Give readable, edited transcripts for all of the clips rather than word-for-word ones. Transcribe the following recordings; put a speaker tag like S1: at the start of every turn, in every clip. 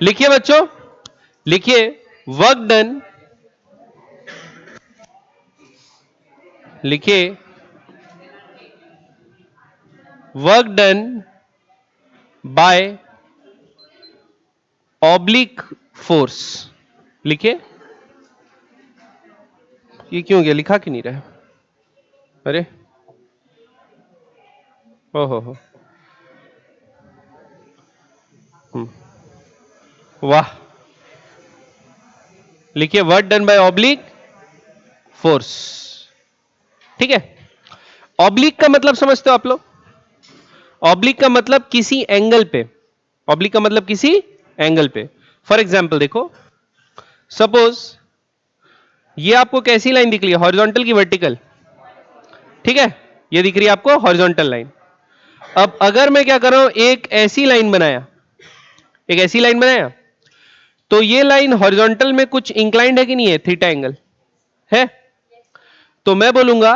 S1: लिखिए बच्चों, लिखिए वर्क डन, लिखिए work done by oblique force. लिखिए, ये क्यों गया, लिखा क्यों नहीं रहा? अरे हो, वाह, लिखिए work done by oblique force. ठीक है, ऑब्लिक का मतलब समझते हो आप लोग? ऑब्लिक का मतलब किसी एंगल पे, ऑब्लिक का मतलब किसी एंगल पे। फॉर एग्जाम्पल देखो, सपोज ये आपको कैसी लाइन दिख रही है, हॉरिजॉन्टल की वर्टिकल? ठीक है, ये दिख रही है आपको हॉरिजॉन्टल लाइन। अब अगर मैं क्या कर रहा हूं, एक ऐसी लाइन बनाया, एक ऐसी लाइन बनाया, तो ये लाइन हॉरिजॉन्टल में कुछ इंक्लाइंड है कि नहीं है? थीटा एंगल है। तो मैं बोलूंगा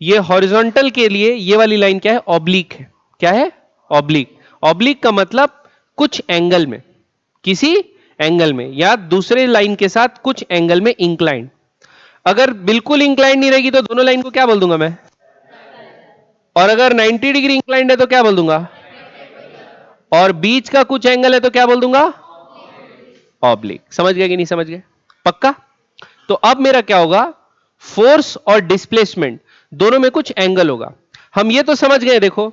S1: ये हॉरिजॉन्टल के लिए ये वाली लाइन क्या है? ऑब्लिक है। क्या है? ऑब्लिक। ऑब्लिक का मतलब कुछ एंगल में, किसी एंगल में, या दूसरे लाइन के साथ कुछ एंगल में इंक्लाइंड। अगर बिल्कुल इंक्लाइंड नहीं रहेगी तो दोनों लाइन को क्या बोल दूंगा मैं? और अगर 90 डिग्री इंक्लाइंड है तो क्या बोल दूंगा? और बीच का कुछ एंगल है तो क्या बोल दूंगा? ऑब्लिक। समझ गए कि नहीं समझ गए? पक्का? तो अब मेरा क्या होगा, फोर्स और डिस्प्लेसमेंट दोनों में कुछ एंगल होगा। हम ये तो समझ गए देखो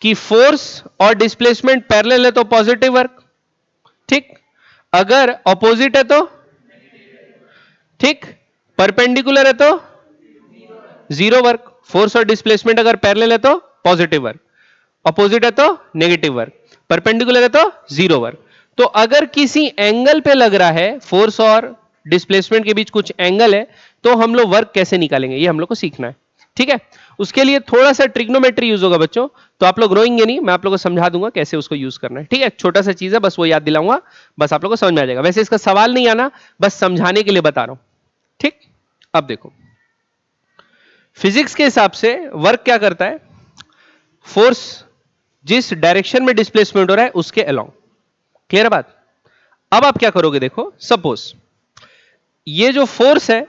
S1: कि फोर्स और डिस्प्लेसमेंट पैरेलल है तो पॉजिटिव वर्क, ठीक। अगर ऑपोजिट है तो ठीक, परपेंडिकुलर है तो जीरो वर्क। फोर्स और डिस्प्लेसमेंट अगर पैरेलल है तो पॉजिटिव वर्क, अपोजिट है तो नेगेटिव वर्क, परपेंडिकुलर है तो जीरो वर्क। तो अगर किसी एंगल पे लग रहा है, फोर्स और डिस्प्लेसमेंट के बीच कुछ एंगल है, तो हम लोग वर्क कैसे निकालेंगे, ये हम लोग को सीखना है। ठीक है, उसके लिए थोड़ा सा ट्रिग्नोमेट्री यूज होगा बच्चों, तो आप लोग रोएंगे नहीं, मैं आप लोगों को समझा दूंगा कैसे उसको यूज करना है। ठीक है, छोटा सा चीज है, बस वो याद दिलाऊंगा, बस आप लोग को समझ में आ जाएगा। वैसे इसका सवाल नहीं आना, बस समझाने के लिए बता रहा हूं। ठीक, अब देखो फिजिक्स के हिसाब से वर्क क्या करता है, फोर्स जिस डायरेक्शन में डिस्प्लेसमेंट हो रहा है उसके अलोंग। क्लियर है बात? अब आप क्या करोगे, देखो सपोज ये जो फोर्स है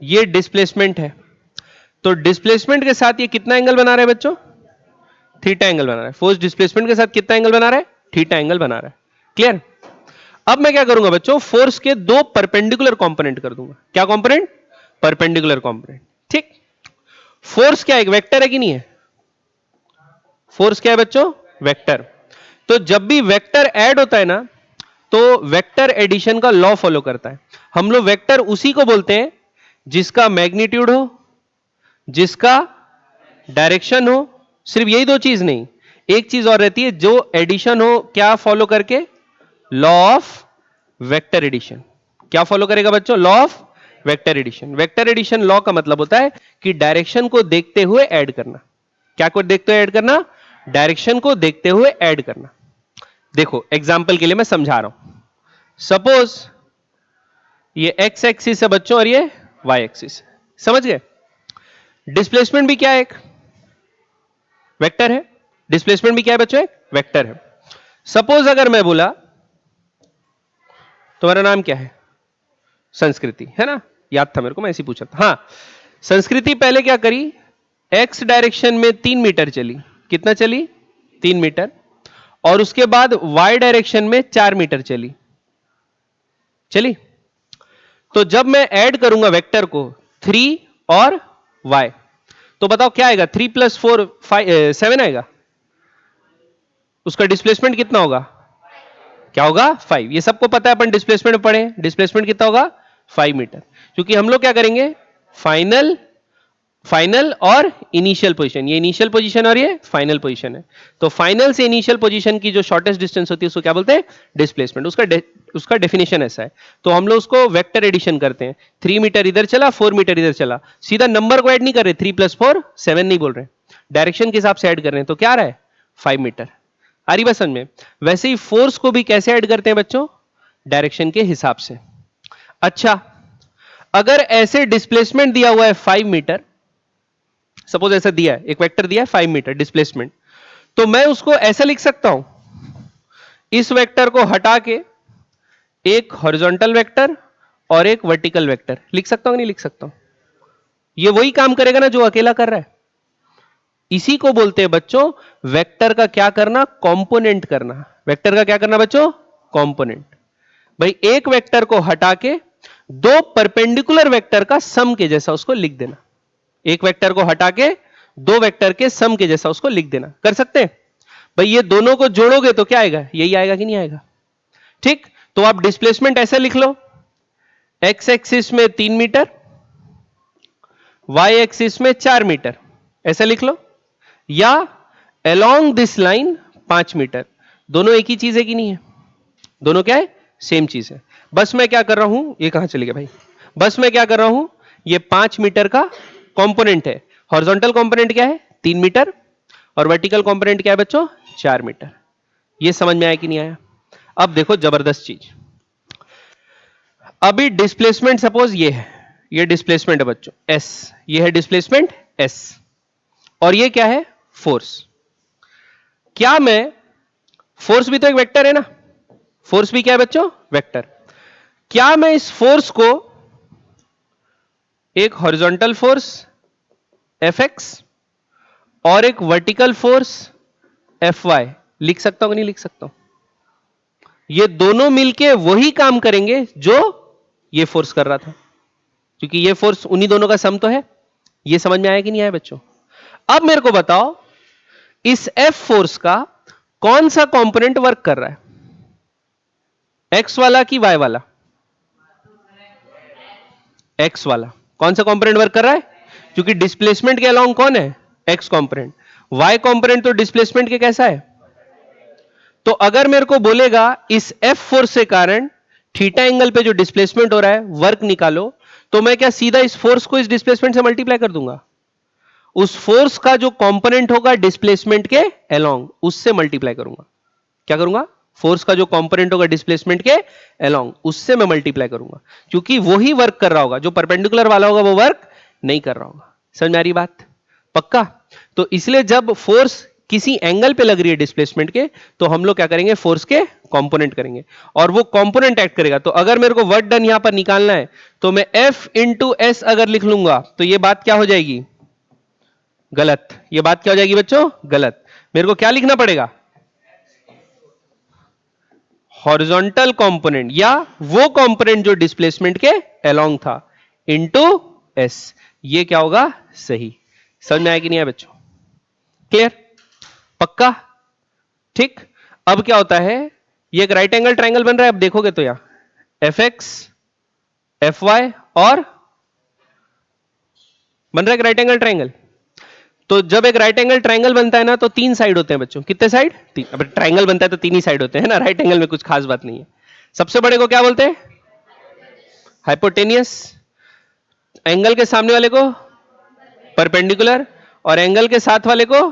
S1: ये डिस्प्लेसमेंट है, तो डिस्प्लेसमेंट के साथ ये कितना एंगल बना रहा है बच्चों? थीटा एंगल बना रहा है। फोर्स डिस्प्लेसमेंट के साथ कितना एंगल बना रहा है? थीटा एंगल बना रहा है। क्लियर? अब मैं क्या करूंगा बच्चों, फोर्स के दो परपेंडिकुलर कंपोनेंट कर दूंगा। क्या कंपोनेंट? Perpendicular component. ठीक, फोर्स क्या एक वेक्टर है कि नहीं है? फोर्स क्या है बच्चों? वेक्टर। तो जब भी वेक्टर ऐड होता है ना, तो वेक्टर एडिशन का लॉ फॉलो करता है। हम लोग वेक्टर उसी को बोलते हैं जिसका मैग्नीट्यूड हो, जिसका डायरेक्शन हो, सिर्फ यही दो चीज नहीं, एक चीज और रहती है जो एडिशन हो, क्या फॉलो करके? Law of vector addition. क्या फॉलो करेगा बच्चों? Law of vector addition. Vector addition law का मतलब होता है कि डायरेक्शन को देखते हुए ऐड करना। क्या को देखते हुए ऐड करना? डायरेक्शन को देखते हुए ऐड करना। देखो एग्जाम्पल के लिए मैं समझा रहा हूं, सपोज ये एक्स एक्सिस है बच्चों और ये वाई एक्सिस। समझ गए? डिस्प्लेसमेंट भी क्या है? एक वेक्टर है। डिस्प्लेसमेंट भी क्या है बच्चों? एक वेक्टर है। सपोज अगर मैं बोला, तुम्हारा नाम क्या है? संस्कृति है ना? याद था मेरे को, मैं ऐसे पूछा था। हाँ, संस्कृति पहले क्या करी, एक्स डायरेक्शन में 3 मीटर चली। कितना चली? 3 मीटर। और उसके बाद वाई डायरेक्शन में 4 मीटर चली। चली? तो जब मैं ऐड करूंगा वेक्टर को 3 और y, तो बताओ क्या आएगा? 3 + 4 7 आएगा। उसका डिस्प्लेसमेंट कितना होगा? क्या होगा? 5। ये सबको पता है, अपन डिस्प्लेसमेंट पढ़े, डिस्प्लेसमेंट कितना होगा? 5 मीटर। क्योंकि हम लोग क्या करेंगे, फाइनल, फाइनल और इनिशियल पोजीशन, ये इनिशियल पोजीशन और ये फाइनल पोजीशन है। तो फाइनल से इनिशियल पोजीशन की जो शॉर्टेस्ट डिस्टेंस होती है उसको क्या बोलते हैं? डिस्प्लेसमेंट। उसका डेफिनेशन ऐसा है। तो हम लोग उसको वेक्टर एडिशन करते हैं। 3 मीटर इधर चला, 4 मीटर इधर चला, सीधा नंबर को ऐड नहीं कर रहे, 3 + 4 7 नहीं बोल रहे, डायरेक्शन के हिसाब से ऐड कर रहे हैं। तो क्या आ रहा है? 5 मीटर। आ रही बात समझ में? वैसे ही फोर्स को भी कैसे ऐड करते हैं बच्चों? डायरेक्शन के हिसाब से। अच्छा, अगर ऐसे डिस्प्लेसमेंट दिया हुआ है 5 मीटर, सपोज ऐसा दिया है, एक वेक्टर दिया है 5 मीटर डिस्प्लेसमेंट, तो मैं उसको ऐसा लिख सकता हूं, इस वेक्टर को हटा के एक हॉरिजॉन्टल वेक्टर और एक वर्टिकल वेक्टर लिख सकता हूं, नहीं लिख सकता हूं? ये वही काम करेगा ना जो अकेला कर रहा है। इसी को बोलते हैं बच्चों वेक्टर का क्या करना, कंपोनेंट करना। वेक्टर का क्या करना बच्चों, कंपोनेंट। भाई एक वेक्टर को हटा के दो परपेंडिकुलर वेक्टर का सम के जैसा उसको लिख देना। एक वेक्टर को हटा के दो वेक्टर के सम के जैसा उसको लिख देना, कर सकते हैं? भाई ये दोनों को जोड़ोगे तो क्या आएगा, यही आएगा कि नहीं आएगा? ठीक, तो आप डिस्प्लेसमेंट ऐसे लिख लो, एक्स एक्सिस में 3 मीटर, वाई एक्सिस में 4 मीटर, ऐसे लिख लो। या अलोंग दिस लाइन 5 मीटर। दोनों एक ही चीज है कि नहीं है? दोनों क्या है, सेम चीज है। बस मैं क्या कर रहा हूं, ये कहां चले गया भाई, बस मैं क्या कर रहा हूं, ये 5 मीटर का कंपोनेंट है। हॉरिजॉन्टल कंपोनेंट क्या है, 3 मीटर, और वर्टिकल कंपोनेंट क्या है बच्चों, 4 मीटर। ये समझ में आया कि नहीं आया? अब देखो जबरदस्त चीज, अभी डिस्प्लेसमेंट सपोज ये है, ये डिस्प्लेसमेंट है बच्चों एस, ये है डिस्प्लेसमेंट एस, और ये क्या है, फोर्स। क्या मैं, फोर्स भी तो एक वेक्टर है ना, फोर्स भी क्या है बच्चों, वेक्टर। क्या मैं इस फोर्स को एक हॉरिजॉन्टल फोर्स एफ एक्स और एक वर्टिकल फोर्स एफ वाई लिख सकता हूं कि नहीं लिख सकता हूं? ये दोनों मिलके वही काम करेंगे जो ये फोर्स कर रहा था, क्योंकि ये फोर्स उन्हीं दोनों का सम तो है। ये समझ में आया कि नहीं आया बच्चों? अब मेरे को बताओ इस एफ फोर्स का कौन सा कंपोनेंट वर्क कर रहा है, एक्स वाला कि वाई वाला? एक्स वाला। कौन सा कंपोनेंट वर्क कर रहा है, क्योंकि डिस्प्लेसमेंट के अलोंग कौन है, एक्स कंपोनेंट। वाई कंपोनेंट तो डिस्प्लेसमेंट के कैसा है? तो अगर मेरे को बोलेगा इस एफ फोर्स के कारण थीटा एंगल पे जो डिस्प्लेसमेंट हो रहा है वर्क निकालो, तो मैं क्या सीधा इस फोर्स को इस डिस्प्लेसमेंट से मल्टीप्लाई कर दूंगा? उस फोर्स का जो कंपोनेंट होगा डिस्प्लेसमेंट के अलोंग, उससे मल्टीप्लाई करूंगा। क्या करूंगा, फोर्स का जो कंपोनेंट होगा डिस्प्लेसमेंट के अलोंग, उससे मैं मल्टीप्लाई करूंगा, क्योंकि वो ही वर्क कर रहा होगा, जो परपेंडिकुलर वाला होगा वो वर्क नहीं कर रहा होगा। समझ में आ रही बात? पक्का? तो इसलिए जब फोर्स किसी एंगल पे लग रही है डिस्प्लेसमेंट के, तो हम लोग क्या करेंगे, फोर्स के कंपोनेंट करेंगे, और वो कंपोनेंट एक्ट करेगा। तो अगर मेरे को वर्क डन यहां पर निकालना है, तो मैं F इंटू एस अगर लिख लूंगा, तो ये बात क्या हो जाएगी, गलत। ये बात क्या हो जाएगी बच्चों, गलत। मेरे को क्या लिखना पड़ेगा, हॉरिजॉन्टल कंपोनेंट या वो कंपोनेंट जो डिस्प्लेसमेंट के अलोंग था इंटू एस। ये क्या होगा, सही। समझ में आया कि नहीं आया बच्चों? क्लियर? पक्का? ठीक। अब क्या होता है, ये एक राइट एंगल ट्राइंगल बन रहा है, अब देखोगे तो यहां एफ एक्स एफ वाई और बन रहा है एक राइट एंगल ट्राइंगल। तो जब एक राइट एंगल ट्राइंगल बनता है ना, तो 3 साइड होते हैं बच्चों। कितने साइड, 3। अब ट्राइंगल बनता है तो 3 ही साइड होते हैं ना, राइट एंगल में कुछ खास बात नहीं है। सबसे बड़े को क्या बोलते हैं, हाइपोटेनियस, एंगल के सामने वाले को परपेंडिकुलर, और एंगल के साथ वाले को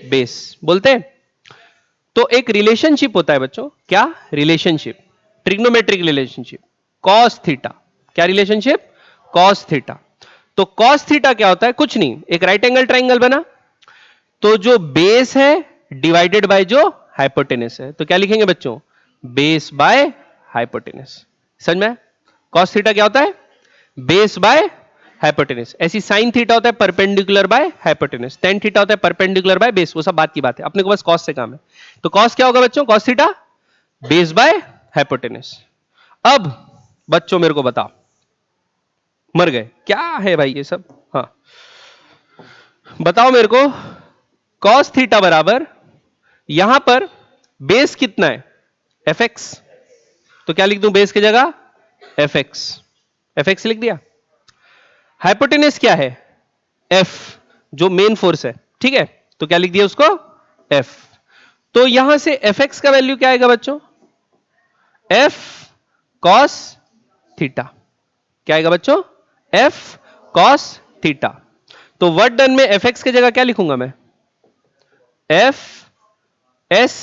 S1: बेस बोलते हैं। तो एक रिलेशनशिप होता है बच्चों, क्या relationship, trigonometric relationship, cos theta. क्या रिलेशनशिप, कॉस थीटा। तो कॉस थीटा क्या होता है, कुछ नहीं, एक राइट एंगल ट्राइंगल बना, तो जो बेस है डिवाइडेड बाय जो हाइपोटेनस है, तो क्या लिखेंगे बच्चों, बेस बाय हाइपोटेनस। समझ में? कॉस थीटा क्या होता है, बेस बाय हाइपोटेनस। ऐसी साइन थीटा होता है perpendicular by hypotenuse, tan theta होता है परपेंडिकुलर बाय बेस। वो सब बात की बात है, अपने को बस कॉस से काम है। तो कॉस क्या होगा बच्चों, cos theta base by hypotenuse. अब बच्चों मेरे को बताओ, मर गए क्या है भाई ये सब, हाँ बताओ मेरे को, कॉस थीटा बराबर यहां पर बेस कितना है, एफ एक्स। तो क्या लिख दूं बेस की जगह, एफ एक्स, एफ एक्स लिख दिया। हाइपोटेनस क्या है, एफ, जो मेन फोर्स है, ठीक है, तो क्या लिख दिया उसको, एफ। तो यहां से एफ एक्स का वैल्यू क्या आएगा बच्चों, एफ कॉस थीटा। क्या आएगा बच्चों, एफ कॉस थीटा। तो वर्क डन में एफ एक्स की जगह क्या लिखूंगा मैं, F S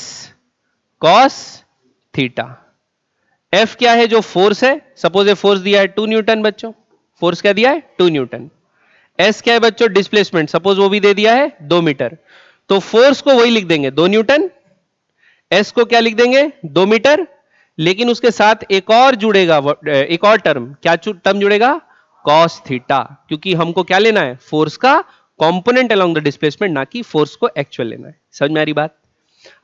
S1: cos theta. F क्या है, जो फोर्स है, सपोज ये फोर्स दिया है 2 न्यूटन बच्चों, फोर्स क्या दिया है 2 न्यूटन। एस क्या है बच्चों, डिस्प्लेसमेंट, सपोज वो भी दे दिया है 2 मीटर, तो फोर्स को वही लिख देंगे 2 न्यूटन एस को क्या लिख देंगे 2 मीटर, लेकिन उसके साथ एक और जुड़ेगा, एक और टर्म, क्या टर्म जुड़ेगा कॉस थीटा, क्योंकि हमको क्या लेना है फोर्स का कंपोनेंट अलोंग द डिस्प्लेसमेंट, ना कि फोर्स को एक्चुअल लेना है। समझ में आ रही बात?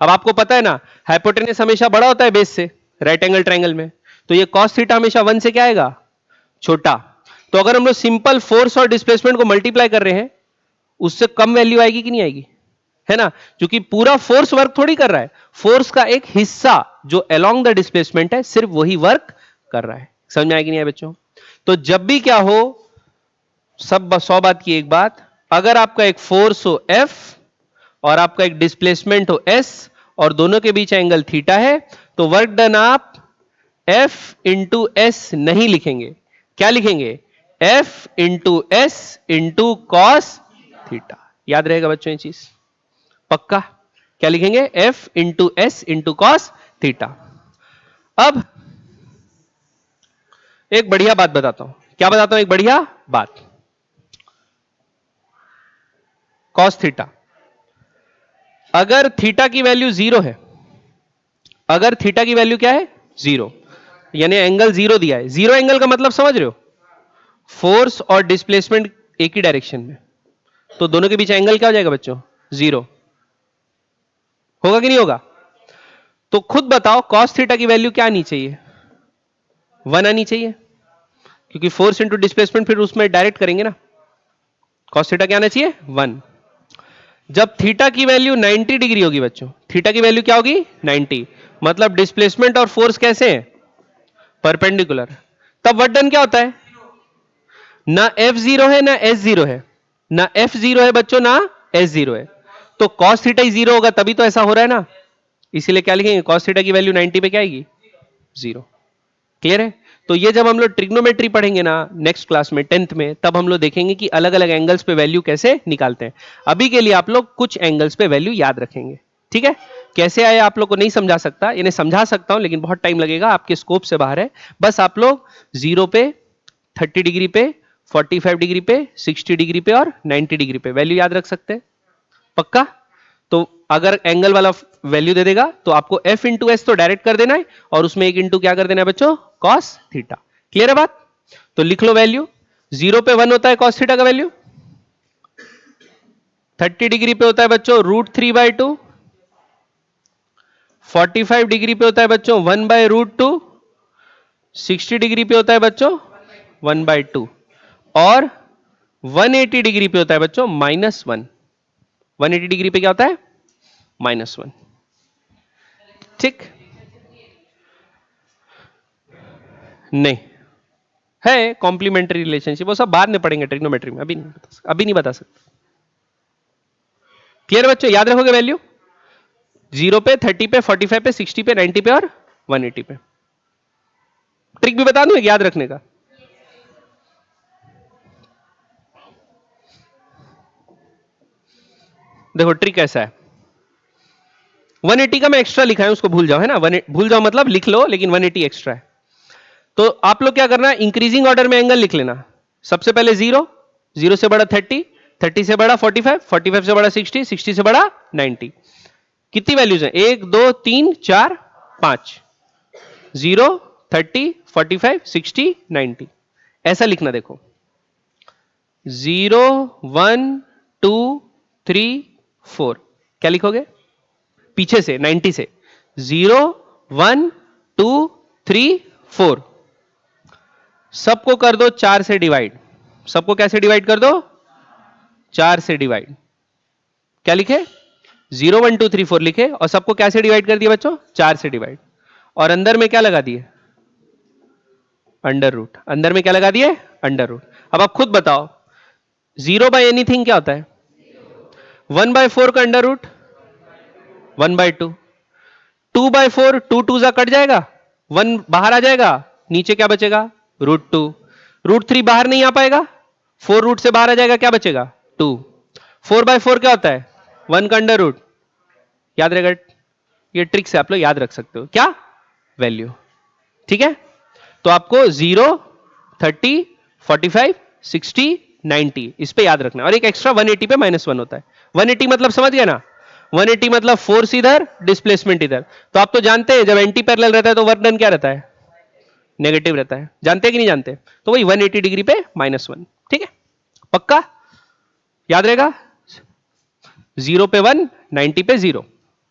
S1: अब आपको पता है ना हाइपोटेनस हमेशा बड़ा होता है बेस से राइट एंगल ट्रायंगल में, तो ये कॉस थीटा हमेशा 1 से क्या आएगा छोटा। तो अगर हम लोग सिंपल फोर्स और डिस्प्लेसमेंट को मल्टीप्लाई कर रहे हैं, उससे कम वैल्यू आएगी कि नहीं आएगी, है ना, क्योंकि पूरा फोर्स वर्क थोड़ी कर रहा है, फोर्स का एक हिस्सा जो अलोंग द डिस्प्लेसमेंट है सिर्फ वही वर्क कर रहा है। समझ में आएगी नहीं है बच्चों? तो जब भी क्या हो, सब 100 बात की एक बात, अगर आपका एक फोर्स हो F और आपका एक डिस्प्लेसमेंट हो S और दोनों के बीच एंगल थीटा है, तो वर्क डन आप F इंटू एस नहीं लिखेंगे, क्या लिखेंगे F into S into cos theta. याद रहेगा बच्चों ये चीज पक्का? क्या लिखेंगे F into S into cos theta. अब एक बढ़िया बात बताता हूं, क्या बताता हूं, एक बढ़िया बात। कॉस थीटा, अगर थीटा की वैल्यू 0 है, अगर थीटा की वैल्यू क्या है 0, यानी एंगल 0 दिया है, 0 एंगल का मतलब समझ रहे हो, फोर्स और डिस्प्लेसमेंट एक ही डायरेक्शन में, तो दोनों के बीच एंगल क्या हो जाएगा बच्चों 0, होगा कि नहीं होगा? तो खुद बताओ कॉस थीटा की वैल्यू क्या आनी चाहिए 1 आनी चाहिए, क्योंकि फोर्स इंटू डिस्प्लेसमेंट फिर उसमें डायरेक्ट करेंगे ना। कॉस थीटा क्या आना चाहिए 1। जब थीटा की वैल्यू 90 डिग्री होगी बच्चों, थीटा की वैल्यू क्या होगी 90, मतलब डिस्प्लेसमेंट और फोर्स कैसे हैं परपेंडिकुलर, तब वर्क डन क्या होता है, ना F0 है ना S0 है, ना F0 है बच्चों ना S0 है, तो cos थीटा ही 0 होगा, तभी तो ऐसा हो रहा है ना, इसीलिए क्या लिखेंगे cos थीटा की वैल्यू 90 पे क्या आएगी 0। क्लियर है? तो ये जब हम लोग ट्रिग्नोमेट्री पढ़ेंगे ना नेक्स्ट क्लास में 10th में, तब हम लोग देखेंगे कि अलग अलग एंगल्स पे वैल्यू कैसे निकालते हैं। अभी के लिए आप लोग कुछ एंगल्स पे वैल्यू याद रखेंगे, ठीक है? कैसे आए आप लोग को नहीं समझा सकता, इन्हें समझा सकता हूं लेकिन बहुत टाइम लगेगा, आपके स्कोप से बाहर है। बस आप लोग 0 पे, 30 डिग्री पे, 45 डिग्री पे, 60 डिग्री पे और 90 डिग्री पे वैल्यू याद रख सकते हैं पक्का? तो अगर एंगल वाला वैल्यू दे देगा तो आपको F इंटू एस तो डायरेक्ट कर देना है, और उसमें एक इंटू क्या कर देना है बच्चों कॉस थीटा। क्लियर है बात? तो लिख लो वैल्यू, 0 पे 1 होता है कॉस थीटा का वैल्यू, 30 डिग्री पे होता है बच्चों √3/2, 45 डिग्री पे होता है बच्चों 1/√2, 60 डिग्री पे होता है बच्चों 1/2, और 180 डिग्री पे होता है बच्चों -1। 180 डिग्री पे क्या होता है -1। ठीक, नहीं है कॉम्प्लीमेंट्री रिलेशनशिप, वो सब बाद में पढ़ेंगे ट्रिग्नोमेट्री में, अभी नहीं बता सकते। क्लियर बच्चों? याद रखोगे वैल्यू 0 पे, 30 पे, 45 पे, 60 पे, 90 पे और 180 पे। ट्रिक भी बता दूं एक याद रखने का, देखो ट्रिक ऐसा है, 180 का मैं एक्स्ट्रा लिखा है उसको भूल जाओ, है ना, भूल जाओ मतलब लिख लो, लेकिन 180 एक्स्ट्रा है। तो आप लोग क्या करना है, इंक्रीजिंग ऑर्डर में एंगल लिख लेना। सबसे पहले 0, 0 से बड़ा 30, 30 से बड़ा 45, 45 से बड़ा 60, 60 से बड़ा 90। कितनी वैल्यूज हैं 1 2 3 4 5, 0 30 45 60 90, ऐसा लिखना। देखो 0 1 2 3 4, क्या लिखोगे पीछे से 90 से, 0 1 2 3 4, सबको कर दो 4 से डिवाइड, सबको कैसे डिवाइड कर दो 4 से डिवाइड, क्या लिखे 0 1 2 3 4 लिखे, और सबको कैसे डिवाइड कर दिया बच्चों 4 से डिवाइड, और अंदर में क्या लगा दिए अंडर रूट, अंदर में क्या लगा दिए अंडर रूट। अब आप खुद बताओ 0 बाय एनीथिंग क्या होता है 1/4 का अंडर रूट 1/2, 2/4 2 2 जा कट जाएगा, 1 बाहर आ जाएगा, नीचे क्या बचेगा √2, √3 बाहर नहीं आ पाएगा, 4 रूट से बाहर आ जाएगा, क्या बचेगा 2, 4/4 क्या होता है 1 का अंडर रूट, याद रहेगा, ये ट्रिक से आप लोग याद रख सकते हो क्या वैल्यू। ठीक है, तो आपको 0 30 45 60 90 इस पे याद रखना, और एक एक्स्ट्रा 180 पे -1 होता है। 180 मतलब समझ गया ना, 180 मतलब फोर्स इधर, डिस्प्लेसमेंट इधर। तो आप तो जानते हैं जब एंटी पैरेलल रहता है तो वर्क डन क्या रहता है? नेगेटिव रहता है। जानते हैं कि नहीं जानते? तो वही 180 डिग्री पे -1। ठीक है, पक्का याद रहेगा। 0 पे 1, 90 पे 0,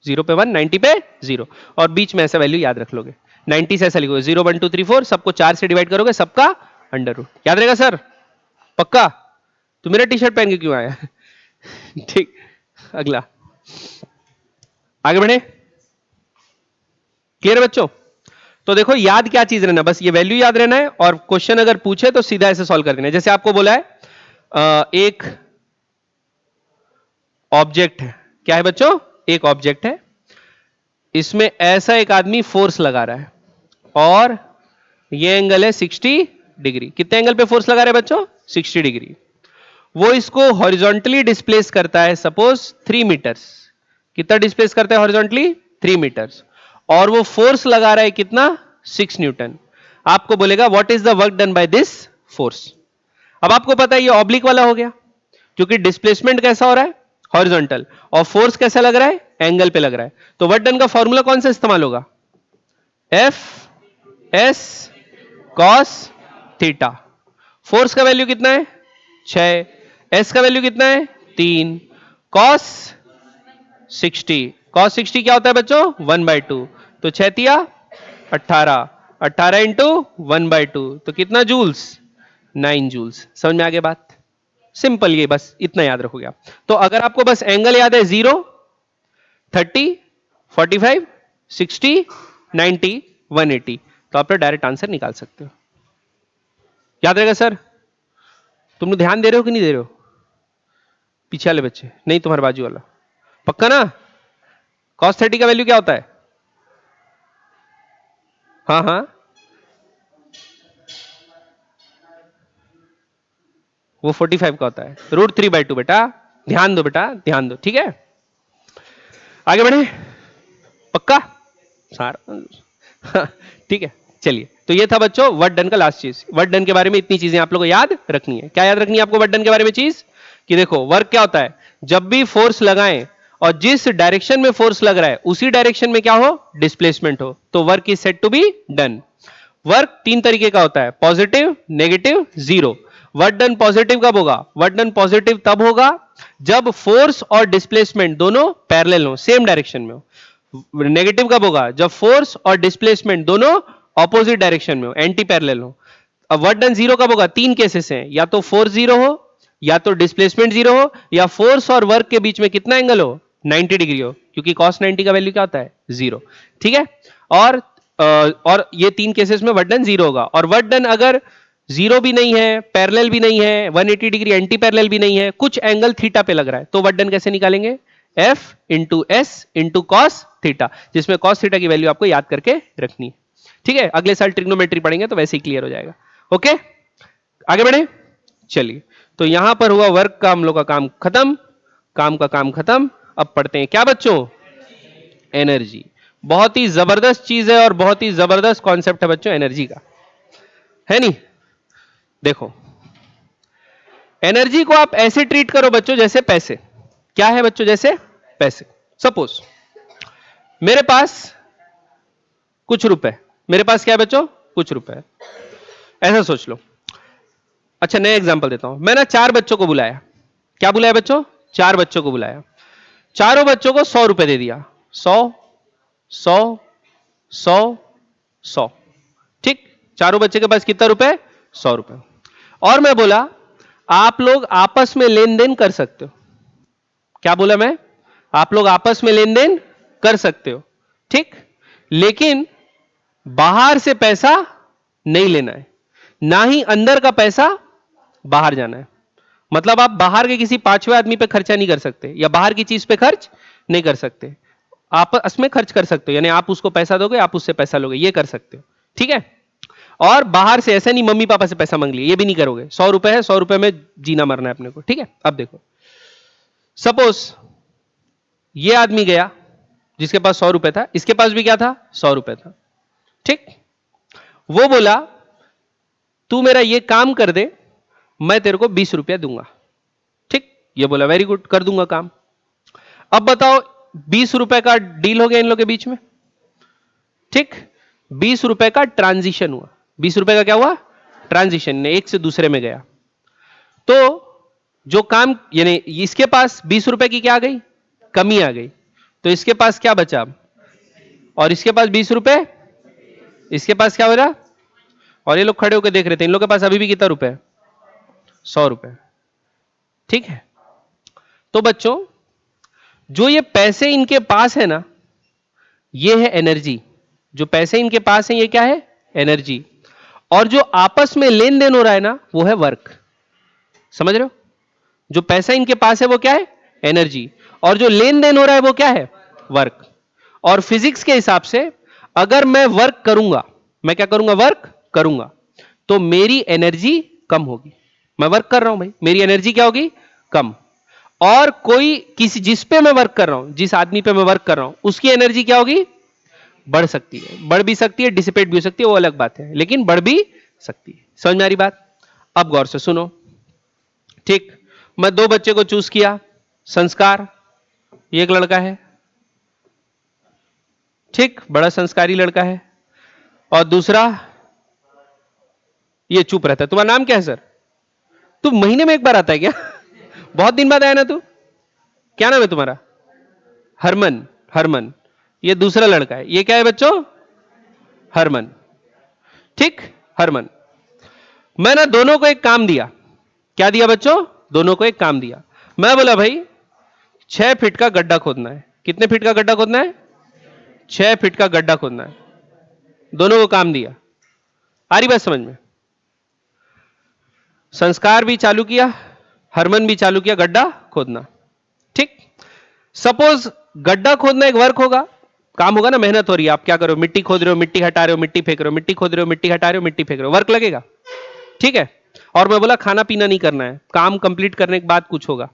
S1: 0 पे 1, 90 पे 0, और बीच में ऐसा वैल्यू याद रख लोगे। 90 से ऐसा लिखोगे 0 1 2 3 4, सबको 4 से डिवाइड करोगे, सबका अंडर रूट। याद रहेगा सर? पक्का? तो मेरा टी शर्ट पहन के क्यों आया? ठीक, अगला आगे बढ़े। क्लियर है बच्चों? तो देखो याद क्या चीज रहना, बस ये वैल्यू याद रहना है, और क्वेश्चन अगर पूछे तो सीधा ऐसे सॉल्व कर देना है। जैसे आपको बोला है एक ऑब्जेक्ट है। क्या है बच्चों? एक ऑब्जेक्ट है, इसमें ऐसा एक आदमी फोर्स लगा रहा है, और ये एंगल है 60 डिग्री। कितने एंगल पे फोर्स लगा रहा है बच्चों? 60 डिग्री। वो इसको हॉरिजॉन्टली डिस्प्लेस करता है, सपोज 3 मीटर्स। कितना डिस्प्लेस करता है हॉरिजॉन्टली? 3 मीटर्स। और वो फोर्स लगा रहा है कितना? 6 न्यूटन। आपको बोलेगा what is the work done by this force. अब आपको पता है ये ऑब्लिक वाला हो गया, क्योंकि डिस्प्लेसमेंट कैसा हो रहा है? हॉरिजॉन्टल, और फोर्स कैसा लग रहा है? एंगल पे लग रहा है। तो वर्क डन का फॉर्मूला कौन सा इस्तेमाल होगा? F S cos theta. Force का वैल्यू कितना है? 6। एस का वैल्यू कितना है? 3। कॉस 60, कॉस 60 क्या होता है बच्चों? 1/2। तो 6 तिया 18, 18 इंटू 1/2, तो कितना जूल्स? 9 जूल्स। समझ में आ गया बात? सिंपल, ये बस इतना याद रखोगे आप। तो अगर आपको बस एंगल याद है 0, 30, 45, 60, 90, 180, तो आप डायरेक्ट आंसर निकाल सकते हो। याद रहेगा सर? तुम लोग ध्यान दे रहे हो कि नहीं दे रहे हो? पीछे वाले बच्चे नहीं, तुम्हारे बाजू वाला। पक्का ना? cos 30 का वैल्यू क्या होता है? हाँ हाँ, वो 45 का होता है, √3/2 बेटा। ध्यान दो बेटा, ध्यान दो, ठीक है। आगे बढ़े, पक्का सारा? हाँ, ठीक है, चलिए। तो ये था बच्चों वर्क डन का लास्ट चीज। वर्क डन के बारे में इतनी चीजें आप लोगों को याद रखनी है। क्या याद रखनी है आपको वर्क डन के बारे में चीज? कि देखो वर्क क्या होता है, जब भी फोर्स लगाएं और जिस डायरेक्शन में फोर्स लग रहा है उसी डायरेक्शन में क्या हो? डिस्प्लेसमेंट हो, तो work is said to be done. Work 3 तरीके का होता है, positive, negative, zero. Work done positive कब होगा? वर्क डन पॉजिटिव तब होगा जब फोर्स और डिस्प्लेसमेंट दोनों पैरेलल हो, सेम डायरेक्शन में हो। नेगेटिव कब होगा? जब फोर्स और डिस्प्लेसमेंट दोनों ऑपोजिट डायरेक्शन में हो, एंटी पैरेलल हो। अब वर्क डन जीरो कब होगा? 3 केसेस हैं, या तो फोर्स जीरो हो, या तो डिस्प्लेसमेंट जीरो हो, या फोर्स और वर्क के बीच में कितना एंगल हो? 90 डिग्री हो, क्योंकि cos 90 का वैल्यू क्या होता है? जीरो। ठीक है, और ये 3 केसेस में वर्क डन जीरो होगा। और वर्क डन अगर जीरो भी नहीं है, पैरेलल भी नहीं है, 180 डिग्री एंटी पैरेलल भी नहीं है, कुछ एंगल थीटा पे लग रहा है, तो वर्क डन कैसे निकालेंगे? F into S into cos theta, जिसमें कॉस थीटा की वैल्यू आपको याद करके रखनी है। ठीक है, अगले साल ट्रिग्नोमेट्री पढ़ेंगे तो वैसे ही क्लियर हो जाएगा। ओके, आगे बढ़े। चलिए, तो यहां पर हुआ वर्क का हम लोग का काम खत्म, काम का काम खत्म। अब पढ़ते हैं क्या बच्चों? एनर्जी। बहुत ही जबरदस्त चीज है और बहुत ही जबरदस्त कॉन्सेप्ट है बच्चों एनर्जी का, है नहीं? देखो, एनर्जी को आप ऐसे ट्रीट करो बच्चों जैसे पैसे। क्या है बच्चों? जैसे पैसे। सपोज मेरे पास कुछ रुपए, मेरे पास क्या है बच्चों? कुछ रुपए। ऐसा सोच लो। अच्छा, नया एग्जांपल देता हूं। मैं ना 4 बच्चों को बुलाया। क्या बुलाया बच्चों? 4 बच्चों को बुलाया। चारों बच्चों को 100 रुपए दे दिया। 100, 100, 100, 100। ठीक, चारों बच्चे के पास कितना रुपए? 100 रुपए। और मैं बोला आप लोग आपस में लेन देन कर सकते हो। क्या बोला मैं? आप लोग आपस में लेन देन कर सकते हो, ठीक, लेकिन बाहर से पैसा नहीं लेना है, ना ही अंदर का पैसा बाहर जाना है। मतलब आप बाहर के किसी 5वें आदमी पे खर्चा नहीं कर सकते, या बाहर की चीज पे खर्च नहीं कर सकते। आपस में खर्च कर सकते हो, यानी आप उसको पैसा दोगे, आप उससे पैसा लोगे, ये कर सकते हो। ठीक है, और बाहर से ऐसा नहीं मम्मी पापा से पैसा मांग लिए, ये भी नहीं करोगे। 100 रुपए है, 100 रुपए में जीना मरना है अपने को। ठीक है, अब देखो, सपोज ये आदमी गया जिसके पास 100 रुपए था, इसके पास भी क्या था? 100 रुपए था। ठीक, वो बोला तू मेरा ये काम कर दे, मैं तेरे को 20 रुपया दूंगा। ठीक, ये बोला वेरी गुड, कर दूंगा काम। अब बताओ ₹20 का डील हो गया इन लोगों के बीच में, ठीक। ₹20 का ट्रांजिशन हुआ, ₹20 का क्या हुआ, ट्रांजिशन, एक से दूसरे में गया। तो जो काम, यानी इसके पास ₹20 की क्या आ गई, कमी आ गई, तो इसके पास क्या बचा, और इसके पास ₹20, इसके पास क्या हो रहा, और ये लोग खड़े होकर देख रहे थे, इन लोग के पास अभी भी कितना रुपए, ₹100, ठीक है। तो बच्चों, जो ये पैसे इनके पास है ना, ये है एनर्जी। जो पैसे इनके पास है ये क्या है, एनर्जी। और जो आपस में लेन देन हो रहा है ना, वो है वर्क। समझ रहे हो, जो पैसा इनके पास है वो क्या है, एनर्जी, और जो लेन देन हो रहा है वो क्या है, वर्क। और फिजिक्स के हिसाब से अगर मैं वर्क करूंगा, मैं क्या करूंगा, वर्क करूंगा, तो मेरी एनर्जी कम होगी। मैं वर्क कर रहा हूं भाई, मेरी एनर्जी क्या होगी, कम। और कोई किसी, जिस पे मैं वर्क कर रहा हूं, जिस आदमी पे मैं वर्क कर रहा हूं, उसकी एनर्जी क्या होगी, बढ़ सकती है, बढ़ भी सकती है, डिसिपेट भी हो सकती है, वो अलग बात है, लेकिन बढ़ भी सकती है। समझ में आ रही बात। अब गौर से सुनो, ठीक। मैं दो बच्चे को चूज किया, संस्कार, ये एक लड़का है, ठीक, बड़ा संस्कारी लड़का है, और दूसरा ये चुप रहता है। तुम्हारा नाम क्या है सर, तू महीने में एक बार आता है क्या बहुत दिन बाद आया ना तू, क्या नाम है तुम्हारा, हरमन, हरमन। ये दूसरा लड़का है, ये क्या है बच्चों, हरमन, ठीक, हरमन। मैंने दोनों को एक काम दिया, क्या दिया बच्चों, दोनों को एक काम दिया। मैं बोला भाई 6 फीट का गड्ढा खोदना है। कितने फीट का गड्ढा खोदना है, 6 फीट का गड्ढा खोदना है। दोनों को काम दिया, आ रही बात समझ में। संस्कार भी चालू किया, हरमन भी चालू किया गड्ढा खोदना, ठीक। सपोज गड्ढा खोदना एक वर्क होगा, काम होगा ना, मेहनत हो रही है, आप क्या करो, मिट्टी खोद रहे हो, मिट्टी हटा रहे हो, मिट्टी फेंक रहे हो, मिट्टी खोद रहे हो, मिट्टी हटा रहे हो, मिट्टी फेंक रहे हो, वर्क लगेगा, ठीक है। और मैं बोला खाना पीना नहीं करना है, काम कंप्लीट करने के बाद कुछ होगा।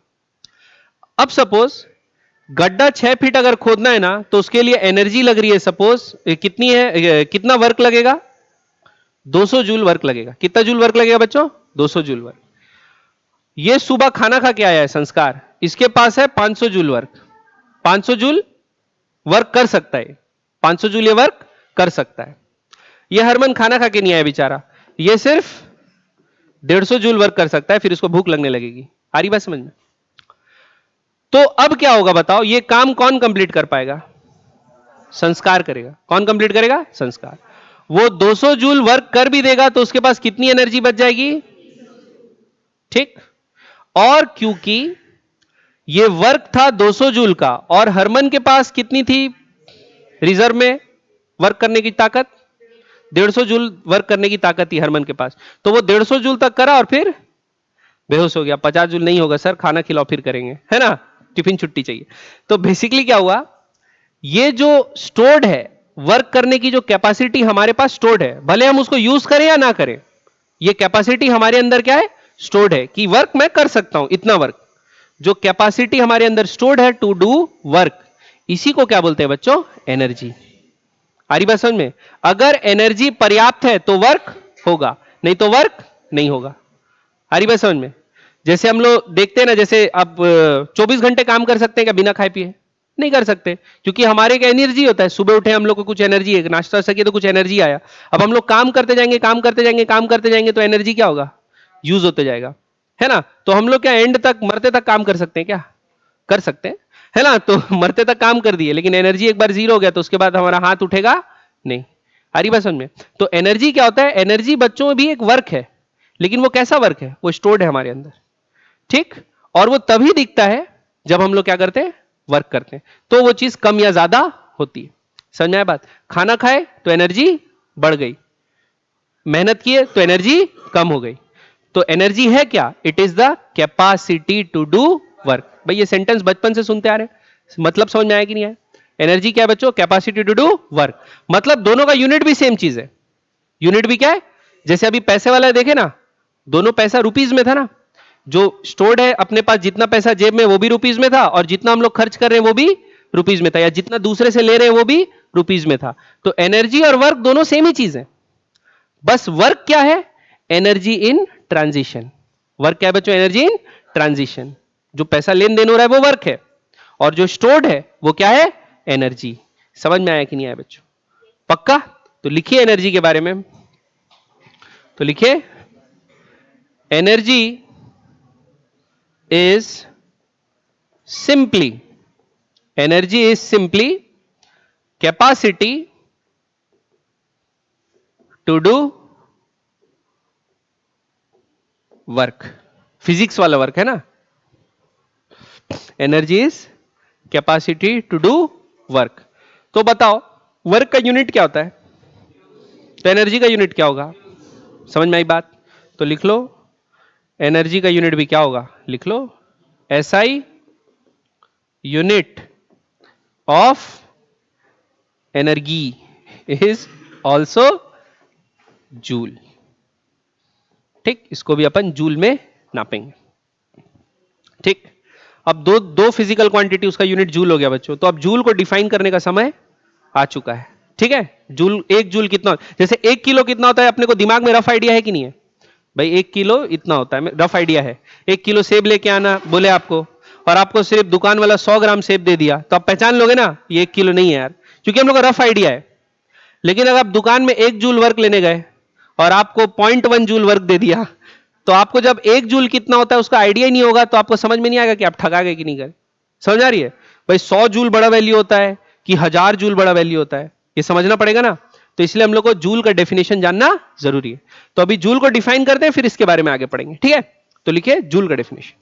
S1: अब सपोज गड्ढा 6 फीट अगर खोदना है ना, तो उसके लिए एनर्जी लग रही है, सपोज कितनी है, कितना वर्क लगेगा, 200 जूल वर्क लगेगा। कितना जूल वर्क लगेगा बच्चों, 200 जूल वर्क। ये सुबह खाना खा के आया है संस्कार, इसके पास है 500 जूल वर्क। 500 जूल वर्क कर सकता है, 500 जूल ये वर्क कर सकता है। ये हरमन खाना खा के नहीं आया बेचारा, ये सिर्फ 150 जूल वर्क कर सकता है, फिर इसको भूख लगने लगेगी। आ रही बात समझ में। तो अब क्या होगा बताओ, ये काम कौन कंप्लीट कर पाएगा, संस्कार करेगा। कौन कंप्लीट करेगा, संस्कार। वो 200 जूल वर्क कर भी देगा तो उसके पास कितनी एनर्जी बच जाएगी, ठीक। और क्योंकि ये वर्क था 200 जूल का, और हरमन के पास कितनी थी रिजर्व में वर्क करने की ताकत, 150 जूल वर्क करने की ताकत थी हरमन के पास, तो वो 150 जूल तक करा और फिर बेहोश हो गया। 50 जूल नहीं होगा सर, खाना खिलाओ फिर करेंगे, है ना, टिफिन छुट्टी चाहिए। तो बेसिकली क्या हुआ, ये जो स्टोर्ड है वर्क करने की जो कैपेसिटी हमारे पास स्टोर्ड है, भले हम उसको यूज करें या ना करें, ये कैपेसिटी हमारे अंदर क्या है, स्टोर्ड है, कि वर्क मैं कर सकता हूं इतना वर्क। जो कैपेसिटी हमारे अंदर स्टोर्ड है टू डू वर्क, इसी को क्या बोलते हैं बच्चों, एनर्जी। आ रही बात समझ में। अगर एनर्जी पर्याप्त है तो वर्क होगा, नहीं तो वर्क नहीं होगा। आ रही बात समझ में। जैसे हम लोग देखते हैं ना, जैसे अब 24 घंटे काम कर सकते हैं क्या बिना खाए पिए, नहीं कर सकते, क्योंकि हमारे एक एनर्जी होता है। सुबह उठे हम लोग को कुछ एनर्जी है, नाश्ता सके तो कुछ एनर्जी आया। अब हम लोग काम करते जाएंगे, काम करते जाएंगे, काम करते जाएंगे, तो एनर्जी क्या होगा, यूज होते जाएगा, है ना। तो हम लोग क्या एंड तक, मरते तक काम कर सकते हैं क्या, कर सकते हैं, है ना। तो मरते तक काम कर दिए, लेकिन एनर्जी एक बार जीरो हो गया तो उसके बाद हमारा हाथ उठेगा नहीं। आ रही बात समझ में। तो एनर्जी क्या होता है, एनर्जी बच्चों में भी एक वर्क है, लेकिन वो कैसा वर्क है, वो स्टोर्ड है हमारे अंदर, ठीक। और वो तभी दिखता है जब हम लोग क्या करते हैं, वर्क करते हैं, तो वो चीज कम या ज्यादा होती है। समझ में आया बात। खाना खाए तो एनर्जी बढ़ गई, मेहनत किए तो एनर्जी कम हो गई। तो एनर्जी है क्या, it is the capacity to do work. भाई ये सेंटेंस बचपन से सुनते आ रहे हैं, मतलब समझ में आया कि नहीं आया। एनर्जी क्या है बच्चों, कैपेसिटी टू डू वर्क। मतलब दोनों का यूनिट भी सेम चीज है। यूनिट भी क्या है, जैसे अभी पैसे वाला देखे ना, दोनों पैसा रुपीज में था ना, जो स्टोर्ड है अपने पास, जितना पैसा जेब में वो भी रुपीज में था, और जितना हम लोग खर्च कर रहे हैं वो भी रुपीज में था, या जितना दूसरे से ले रहे हैं वो भी रुपीज में था। तो एनर्जी और वर्क दोनों सेम ही चीज है, बस वर्क क्या है, एनर्जी इन ट्रांजिशन। वर्क क्या है बच्चों, एनर्जी इन ट्रांजिशन। जो पैसा लेन देन हो रहा है वो वर्क है, और जो स्टोर्ड है वो क्या है? एनर्जी। समझ में आया कि नहीं आया बच्चों? पक्का? तो लिखिए एनर्जी के बारे में, तो लिखिए energy is simply, energy is simply capacity to do work. Physics वाला वर्क है ना? Energy is capacity to do work. तो बताओ वर्क का यूनिट क्या होता है? तो एनर्जी का यूनिट क्या होगा? समझ में आई बात? तो लिख लो एनर्जी का यूनिट भी क्या होगा? लिख लो SI unit of energy is also joule. ठीक, इसको भी अपन जूल में नापेंगे। ठीक, अब दो दो फिजिकल क्वांटिटी, उसका यूनिट जूल हो गया बच्चों। तो अब जूल को डिफाइन करने का समय आ चुका है। ठीक है, जूल, एक जूल कितना, जैसे एक किलो कितना होता है अपने को दिमाग में रफ आइडिया है कि नहीं है भाई? एक किलो इतना होता है, रफ आइडिया है। एक किलो सेब लेके आना बोले आपको, और आपको सिर्फ दुकान वाला 100 ग्राम सेब दे दिया, तो आप पहचान लोगे ना ये एक किलो नहीं है यार, क्योंकि हम लोग का रफ आइडिया है। लेकिन अगर आप दुकान में एक जूल वर्क लेने गए और आपको 0.1 जूल वर्क दे दिया, तो आपको जब एक जूल कितना होता है उसका आइडिया ही नहीं होगा, तो आपको समझ में नहीं आएगा कि आप ठगा गए कि नहीं गए। समझ आ रही है भाई? 100 जूल बड़ा वैल्यू होता है कि 1000 जूल बड़ा वैल्यू होता है, ये समझना पड़ेगा ना। तो इसलिए हम लोग को जूल का डेफिनेशन जानना जरूरी है। तो अभी जूल को डिफाइन करते हैं, फिर इसके बारे में आगे पढ़ेंगे। ठीक है, तो लिखिए जूल का डेफिनेशन।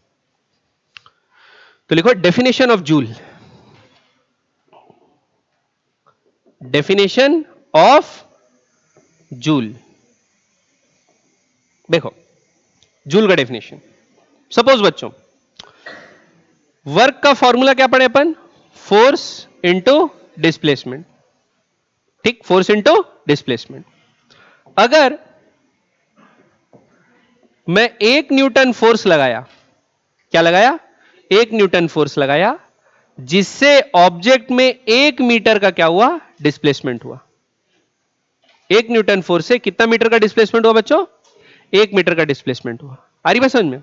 S1: तो लिखो definition of joule. Definition of joule. देखो जूल का डेफिनेशन, सपोज बच्चों वर्क का फॉर्मूला क्या पढ़े अपन? Force into displacement. ठीक, फोर्स इंटू डिस्प्लेसमेंट। अगर मैं 1 न्यूटन फोर्स लगाया, क्या लगाया? 1 न्यूटन फोर्स लगाया, जिससे ऑब्जेक्ट में 1 मीटर का क्या हुआ? डिस्प्लेसमेंट हुआ। 1 न्यूटन फोर्स से कितना मीटर का डिस्प्लेसमेंट हुआ बच्चों? 1 मीटर का डिस्प्लेसमेंट हुआ। आ रही बात समझ में?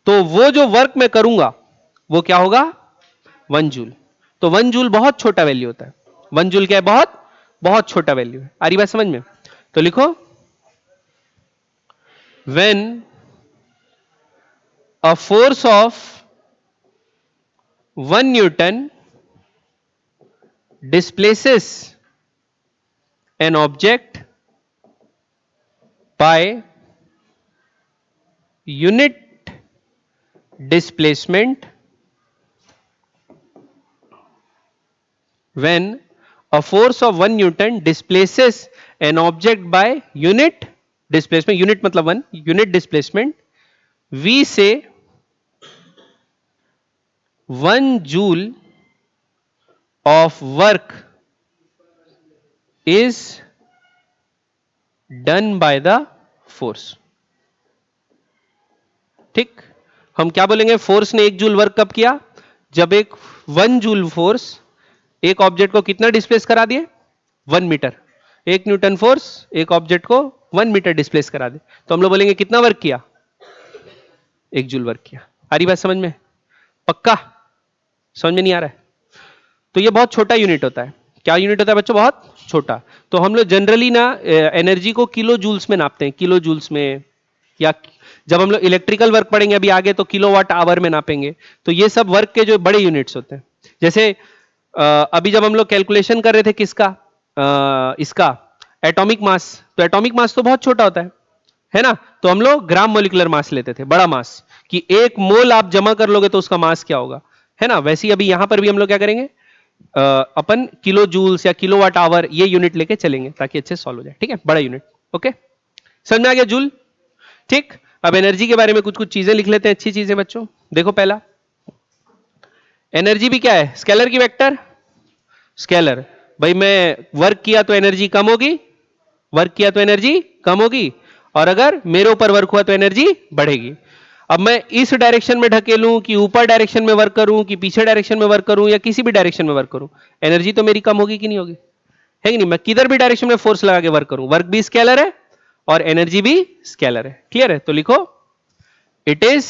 S1: तो वो जो वर्क मैं करूंगा वो क्या होगा? 1 जूल। तो 1 जूल बहुत छोटा वैल्यू होता है। 1 जूल क्या है? बहुत बहुत छोटा वैल्यू है। आ रही बात समझ में? तो लिखो when a force of 1 Newton displaces an object by unit displacement, when a force of 1 newton displaces an object by unit displacement, unit मतलब 1, unit displacement, we say 1 joule of work is done by the force। ठीक, हम क्या बोलेंगे? Force ने 1 joule work कब किया? जब एक 1 जूल फोर्स एक ऑब्जेक्ट को कितना डिस्प्लेस करा दिए? 1 मीटर। 1 न्यूटन फोर्स एक ऑब्जेक्ट को 1 मीटर डिस्प्लेस करा दे, तो हम लोग बोलेंगे कितना वर्क किया? 1 जूल वर्क किया। आ रही बात समझ में? पक्का? समझ में नहीं आ रहा है? तो ये बहुत छोटा यूनिट होता है। क्या यूनिट होता है बच्चों? बहुत छोटा। तो हम लोग जनरली ना एनर्जी को किलो जूल्स में नापते हैं, किलो जूल्स में, या जब हम लोग इलेक्ट्रिकल वर्क पढ़ेंगे अभी आगे तो किलोवाट आवर में नापेंगे। तो ये सब वर्क के जो बड़े यूनिट्स होते हैं, जैसे अभी जब हम लोग कैलकुलेशन कर रहे थे किसका, इसका एटॉमिक मास, तो एटॉमिक मास तो बहुत छोटा होता है ना? तो हम लोग ग्राम मोलिकुलर मास लेते थे, बड़ा मास, कि 1 मोल आप जमा कर लोगे तो उसका मास क्या होगा, है ना? वैसे ही अभी यहां पर भी हम लोग क्या करेंगे, अपन किलो जूल्स या किलोवाट आवर ये यूनिट लेके चलेंगे ताकि अच्छे सॉल्व हो जाए। ठीक है, बड़ा यूनिट। ओके, समझ में आ गया जूल? ठीक, अब एनर्जी के बारे में कुछ कुछ चीजें लिख लेते हैं, अच्छी चीजें बच्चों। देखो पहला, एनर्जी भी क्या है? स्केलर की वेक्टर। स्केलर, भाई मैं वर्क किया तो एनर्जी कम होगी, वर्क किया तो एनर्जी कम होगी, और अगर मेरे ऊपर वर्क हुआ तो एनर्जी बढ़ेगी। अब मैं इस डायरेक्शन में ढकेलूं कि ऊपर डायरेक्शन में वर्क करूं कि पीछे डायरेक्शन में वर्क करूं या किसी भी डायरेक्शन में वर्क करूं, एनर्जी तो मेरी कम होगी कि नहीं होगी? है कि नहीं? मैं किधर भी डायरेक्शन में फोर्स लगा के वर्क करूं, वर्क भी स्केलर है और एनर्जी भी स्केलर है। क्लियर है? तो लिखो it is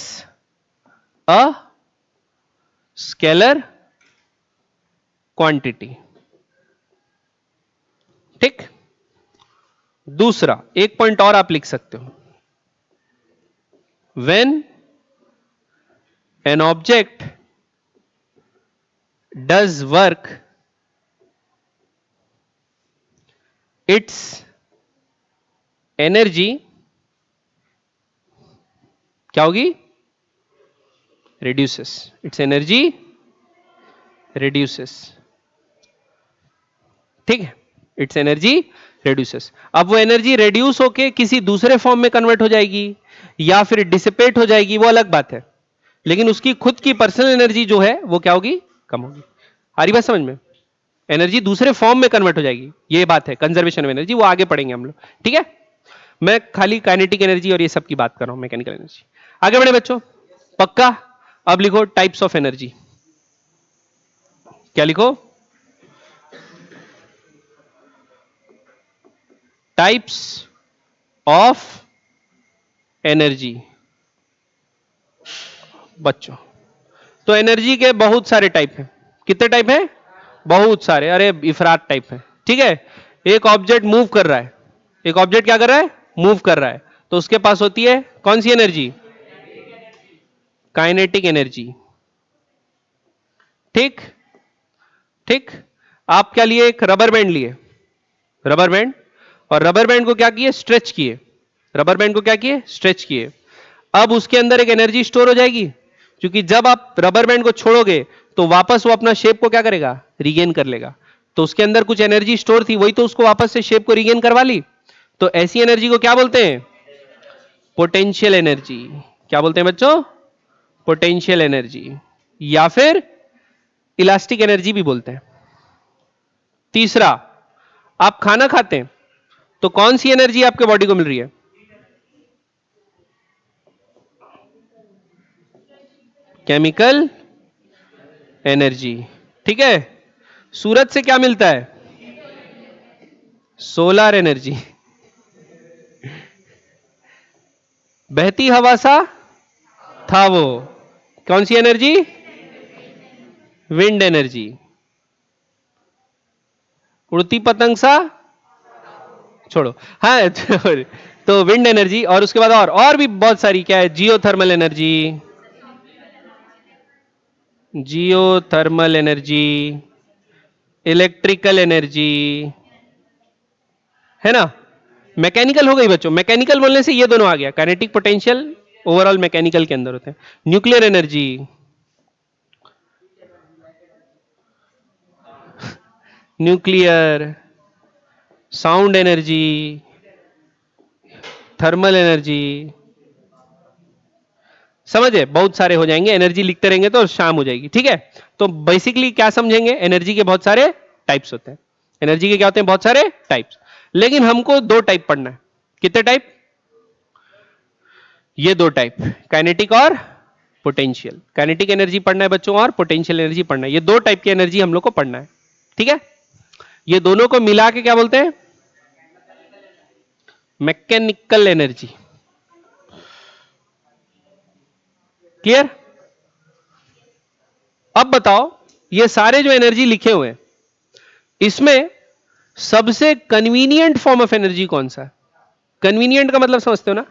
S1: a scalar quantity. ठीक। दूसरा एक पॉइंट और आप लिख सकते हो, when an object does work it's energy क्या होगी? रिड्यूसेस। It's energy reduces. ठीक है, इट्स एनर्जी रिड्यूसेस। अब वो एनर्जी रिड्यूस होके किसी दूसरे फॉर्म में कन्वर्ट हो जाएगी या फिर डिसिपेट हो जाएगी, वो अलग बात है, लेकिन उसकी खुद की पर्सनल एनर्जी जो है वो क्या होगी? कम होगी। आ रही बात समझ में? एनर्जी दूसरे फॉर्म में कन्वर्ट हो जाएगी, ये बात है कंजर्वेशन ऑफ एनर्जी, वो आगे पढ़ेंगे हम लोग। ठीक है, मैं खाली काइनेटिक एनर्जी और ये सब की बात कर रहा हूं, मैकेनिकल एनर्जी। आगे बढ़े बच्चों, पक्का? अब लिखो टाइप्स ऑफ एनर्जी। क्या लिखो? Types of energy. बच्चों, तो एनर्जी के बहुत सारे टाइप हैं। कितने टाइप हैं? बहुत सारे, अरे इफरात टाइप है। ठीक है, एक ऑब्जेक्ट मूव कर रहा है, एक ऑब्जेक्ट क्या कर रहा है? मूव कर रहा है, तो उसके पास होती है कौन सी एनर्जी? Kinetic energy. ठीक ठीक। आप क्या लिए? एक रबर बैंड लिए, रबर बैंड, और रबर बैंड को क्या किए? स्ट्रेच किए। रबर बैंड को क्या किए? स्ट्रेच किए। अब उसके अंदर एक एनर्जी स्टोर हो जाएगी, क्योंकि जब आप रबर बैंड को छोड़ोगे तो वापस वो अपना शेप को क्या करेगा? रिगेन कर लेगा। तो उसके अंदर कुछ एनर्जी स्टोर थी, वही तो उसको वापस से शेप को रिगेन करवा ली। तो ऐसी एनर्जी को क्या बोलते हैं? Potential energy. क्या बोलते हैं बच्चों? पोटेंशियल एनर्जी, या फिर इलास्टिक एनर्जी भी बोलते हैं। तीसरा, आप खाना खाते हैं तो कौन सी एनर्जी आपके बॉडी को मिल रही है? Chemical energy. ठीक है। सूरज से क्या मिलता है? Solar energy. बहती हवा सा था वो, कौन सी एनर्जी? Wind energy. उड़ती पतंग सा, छोड़ो, हाँ तो विंड एनर्जी, और उसके बाद और भी बहुत सारी, क्या है? Geothermal energy, geothermal energy, electrical energy, है ना? मैकेनिकल हो गई बच्चों। मैकेनिकल बोलने से ये दोनों आ गया, काइनेटिक पोटेंशियल ओवरऑल मैकेनिकल के अंदर होते हैं। Nuclear energy, nuclear, sound energy, thermal energy, समझे? बहुत सारे हो जाएंगे, एनर्जी लिखते रहेंगे तो शाम हो जाएगी। ठीक है, तो बेसिकली क्या समझेंगे? एनर्जी के बहुत सारे टाइप्स होते हैं। एनर्जी के क्या होते हैं? बहुत सारे टाइप्स। लेकिन हमको दो टाइप पढ़ना है। कितने टाइप? ये दो टाइप, काइनेटिक और पोटेंशियल। काइनेटिक एनर्जी पढ़ना है बच्चों, और पोटेंशियल एनर्जी पढ़ना है। ये दो टाइप की एनर्जी हम लोग को पढ़ना है। ठीक है, ये दोनों को मिला के क्या बोलते हैं? Mechanical energy. क्लियर? अब बताओ, ये सारे जो एनर्जी लिखे हुए हैं, इसमें सबसे कन्वीनियंट फॉर्म ऑफ एनर्जी कौन सा है? कन्वीनियंट का मतलब समझते हो ना?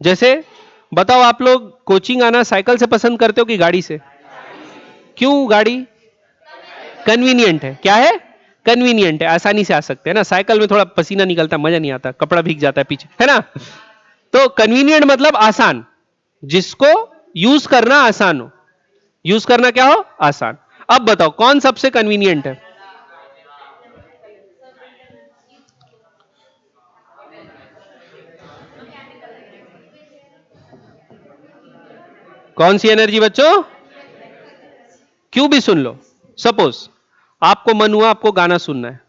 S1: जैसे बताओ, आप लोग कोचिंग आना साइकिल से पसंद करते हो कि गाड़ी से? क्यों गाड़ी? कन्वीनियंट है। क्या है? कन्वीनियंट है, आसानी से आ सकते हैं ना। साइकिल में थोड़ा पसीना निकलता, मजा नहीं आता, कपड़ा भीग जाता है पीछे, है ना? तो कन्वीनियंट मतलब आसान, जिसको यूज करना आसान हो। यूज करना क्या हो? आसान। अब बताओ कौन सबसे कन्वीनियंट है? कौन सी एनर्जी बच्चों? क्यों भी सुन लो। सपोज आपको मन हुआ, आपको गाना सुनना है,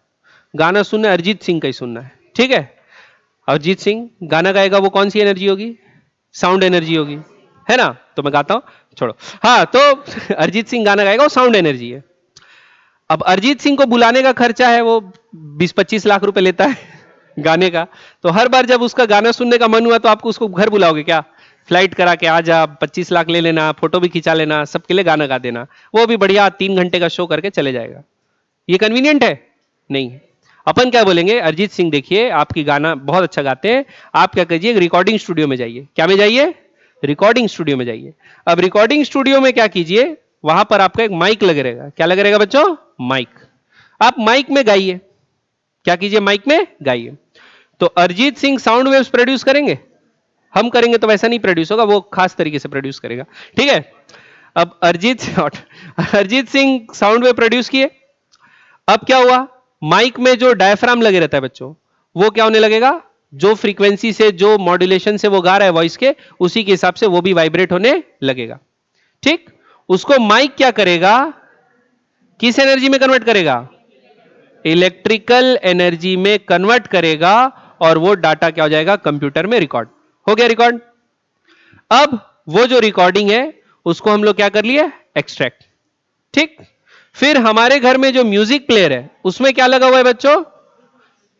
S1: गाना सुनना है, अरिजीत सिंह का ही सुनना है। ठीक है, अरिजीत सिंह गाना गाएगा, वो कौन सी एनर्जी होगी? साउंड एनर्जी होगी, है ना? तो मैं गाता हूं, छोड़ो। हाँ, तो अरिजीत सिंह गाना गाएगा, वो साउंड एनर्जी है। अब अरिजीत सिंह को बुलाने का खर्चा है, वो 20-25 लाख रुपए लेता है गाने का। तो हर बार जब उसका गाना सुनने का मन हुआ तो आपको उसको घर बुलाओगे क्या? फ्लाइट करा के आ जा, 25 लाख ले लेना, फोटो भी खिंचा लेना, सबके लिए गाना गा देना, वो भी बढ़िया 3 घंटे का शो करके चले जाएगा। ये कन्वीनियंट है? नहीं। अपन क्या बोलेंगे, अरिजीत सिंह देखिए आपकी गाना बहुत अच्छा गाते हैं, आप क्या कीजिए रिकॉर्डिंग स्टूडियो में जाइए। क्या में जाइए? रिकॉर्डिंग स्टूडियो में जाइए। अब रिकॉर्डिंग स्टूडियो में क्या कीजिए, वहां पर आपका एक माइक लगे रहेगा। क्या लगे रहेगा बच्चों? माइक। आप माइक में गाइए। क्या कीजिए? माइक में गाइए। तो Arijit Singh sound waves produce करेंगे? हम करेंगे तो वैसा नहीं प्रोड्यूस होगा, वो खास तरीके से प्रोड्यूस करेगा। ठीक है। अब Arijit Singh sound wave produce किए। अब क्या हुआ, माइक में जो डायफ्राम लगे रहता है बच्चों, वो क्या होने लगेगा, जो फ्रीक्वेंसी से, जो मॉड्यूलेशन से वो गा रहा है वॉइस के, उसी के हिसाब से वो भी वाइब्रेट होने लगेगा। ठीक। उसको माइक क्या करेगा, किस एनर्जी में कन्वर्ट करेगा? इलेक्ट्रिकल एनर्जी में कन्वर्ट करेगा, और वो डाटा क्या हो जाएगा? कंप्यूटर में रिकॉर्ड हो गया। रिकॉर्ड। अब वो जो रिकॉर्डिंग है उसको हम लोग क्या कर लिए? एक्सट्रैक्ट। ठीक। फिर हमारे घर में जो म्यूजिक प्लेयर है उसमें क्या लगा हुआ है बच्चों?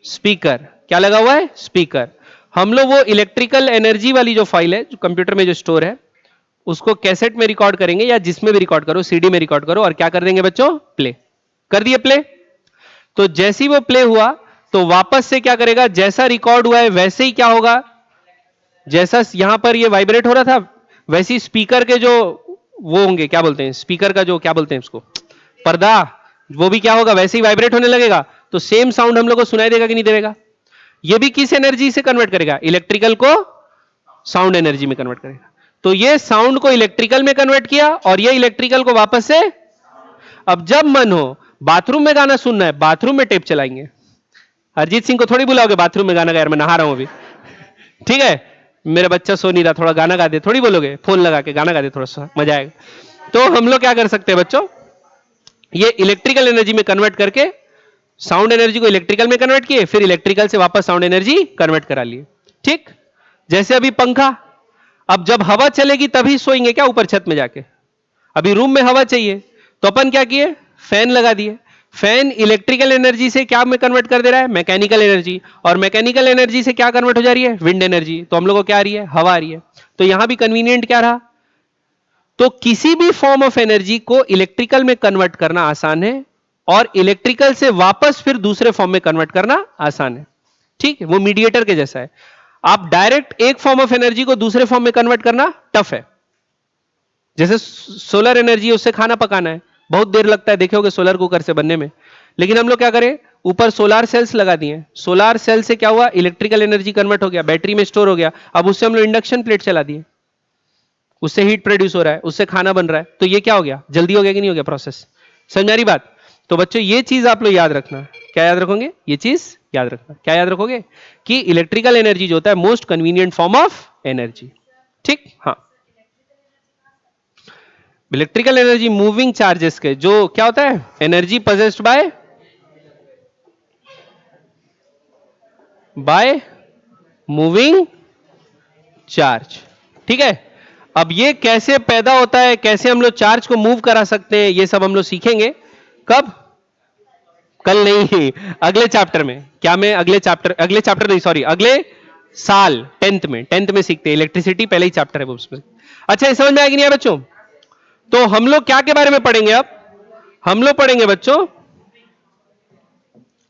S1: स्पीकर। क्या लगा हुआ है? स्पीकर। हम लोग वो इलेक्ट्रिकल एनर्जी वाली जो फाइल है जो कंप्यूटर में जो स्टोर है, उसको कैसेट में रिकॉर्ड करेंगे, या जिसमें भी रिकॉर्ड करो, सीडी में रिकॉर्ड करो, और क्या कर देंगे बच्चों? प्ले कर दिए। प्ले। तो जैसी वो प्ले हुआ तो वापस से क्या करेगा, जैसा रिकॉर्ड हुआ है वैसे ही क्या होगा, जैसा यहां पर ये वाइब्रेट हो रहा था वैसी स्पीकर के जो वो होंगे, क्या बोलते हैं स्पीकर का जो, क्या बोलते हैं उसको, पर्दा, वो भी क्या होगा? वैसे ही वाइब्रेट होने लगेगा। तो सेम साउंड हम लोग को सुनाई देगा कि नहीं देगा? ये भी किस एनर्जी से कन्वर्ट करेगा? इलेक्ट्रिकल को साउंड एनर्जी में कन्वर्ट करेगा। तो ये साउंड को इलेक्ट्रिकल में कन्वर्ट किया, और ये इलेक्ट्रिकल को वापस से, अब जब मन हो बाथरूम में गाना सुनना है, बाथरूम में टेप चलाएंगे। अरिजीत सिंह को थोड़ी बुलाओगे बाथरूम में गाना गा, यार मैं नहा रहा हूं अभी, ठीक है, मेरा बच्चा सो नहीं रहा, थोड़ा गाना गा दे, थोड़ी बोलोगे फोन लगा के गाना गा दे, थोड़ा सा मजा आएगा। तो हम लोग क्या कर सकते हैं बच्चों, ये इलेक्ट्रिकल एनर्जी में कन्वर्ट करके साउंड एनर्जी को इलेक्ट्रिकल में कन्वर्ट किए, फिर इलेक्ट्रिकल से वापस साउंड एनर्जी कन्वर्ट करा लिए। ठीक। जैसे अभी पंखा, अब जब हवा चलेगी तभी सोएंगे क्या ऊपर छत में जाके? अभी रूम में हवा चाहिए तो अपन क्या किए? फैन लगा दिए। फैन इलेक्ट्रिकल एनर्जी से क्या में कन्वर्ट कर दे रहा है? Mechanical energy. और मैकेनिकल एनर्जी से क्या कन्वर्ट हो जा रही है? Wind energy. तो हम लोग को क्या आ रही है? हवा आ रही है। तो यहां भी कन्वीनियंट क्या रहा? तो किसी भी फॉर्म ऑफ एनर्जी को इलेक्ट्रिकल में कन्वर्ट करना आसान है, और इलेक्ट्रिकल से वापस फिर दूसरे फॉर्म में कन्वर्ट करना आसान है। ठीक है, वो मीडिएटर के जैसा है। आप डायरेक्ट एक फॉर्म ऑफ एनर्जी को दूसरे फॉर्म में कन्वर्ट करना टफ है। जैसे सोलर एनर्जी, उससे खाना पकाना है, बहुत देर लगता है, देखे होगे सोलर कुकर से बनने में। लेकिन हम लोग क्या करें, ऊपर सोलर सेल्स लगा दिए। सोलर सेल से क्या हुआ? इलेक्ट्रिकल एनर्जी कन्वर्ट हो गया, बैटरी में स्टोर हो गया। अब उससे हम लोग इंडक्शन प्लेट चला दिए, उससे हीट प्रोड्यूस हो रहा है, उससे खाना बन रहा है। तो ये क्या हो गया? जल्दी हो गया कि नहीं हो गया प्रोसेस? समझ आ रही बात? तो बच्चों ये चीज आप लोग याद रखना। क्या याद रखोगे? ये चीज याद रखना। क्या याद रखोगे? कि इलेक्ट्रिकल एनर्जी जो होता है most convenient form of energy. ठीक। हाँ, इलेक्ट्रिकल एनर्जी मूविंग चार्जेस के जो क्या होता है? Energy possessed by moving charge. ठीक है। अब ये कैसे पैदा होता है, कैसे हम लोग चार्ज को मूव करा सकते हैं, ये सब हम लोग सीखेंगे। कब? कल नहीं, अगले चैप्टर में। क्या में? अगले चैप्टर नहीं, सॉरी, अगले साल 10th में सीखते हैं इलेक्ट्रिसिटी, पहले ही चैप्टर है वो उसमें। अच्छा, ये समझ में आएगी नहीं है बच्चों? तो हम लोग क्या के बारे में पढ़ेंगे अब? हम लोग पढ़ेंगे बच्चों,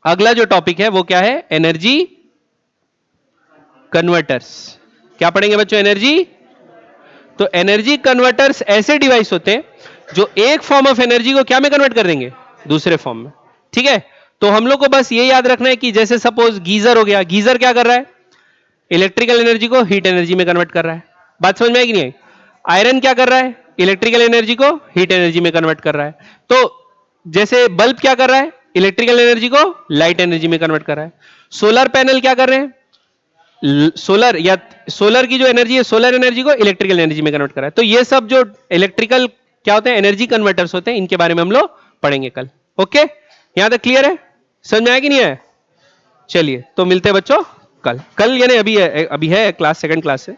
S1: अगला जो टॉपिक है वो क्या है? Energy converters. क्या पढ़ेंगे बच्चों? एनर्जी। तो एनर्जी कन्वर्टर्स ऐसे डिवाइस होते हैं जो एक फॉर्म ऑफ एनर्जी को क्या में कन्वर्ट कर देंगे? दूसरे फॉर्म में। ठीक है। तो हम लोग को बस ये याद रखना है कि जैसे सपोज गीजर हो गया, गीजर क्या कर रहा है? इलेक्ट्रिकल एनर्जी को हीट एनर्जी में कन्वर्ट कर रहा है। बात समझ में आएगी नहीं आई? आयरन क्या कर रहा है? इलेक्ट्रिकल एनर्जी को हीट एनर्जी में कन्वर्ट कर रहा है। तो जैसे बल्ब क्या कर रहा है? इलेक्ट्रिकल एनर्जी को लाइट एनर्जी में कन्वर्ट कर रहा है। सोलर पैनल क्या कर रहे हैं? सोलर या सोलर की जो एनर्जी है, सोलर एनर्जी को इलेक्ट्रिकल एनर्जी में कन्वर्ट कर रहा है। तो ये सब जो इलेक्ट्रिकल क्या होते हैं? एनर्जी कन्वर्टर्स होते हैं, इनके बारे में हम लोग पढ़ेंगे कल। ओके, यहां तक क्लियर है? समझ में आया कि नहीं है? चलिए, तो मिलते हैं बच्चों कल। कल यानी अभी है क्लास, सेकंड क्लास है।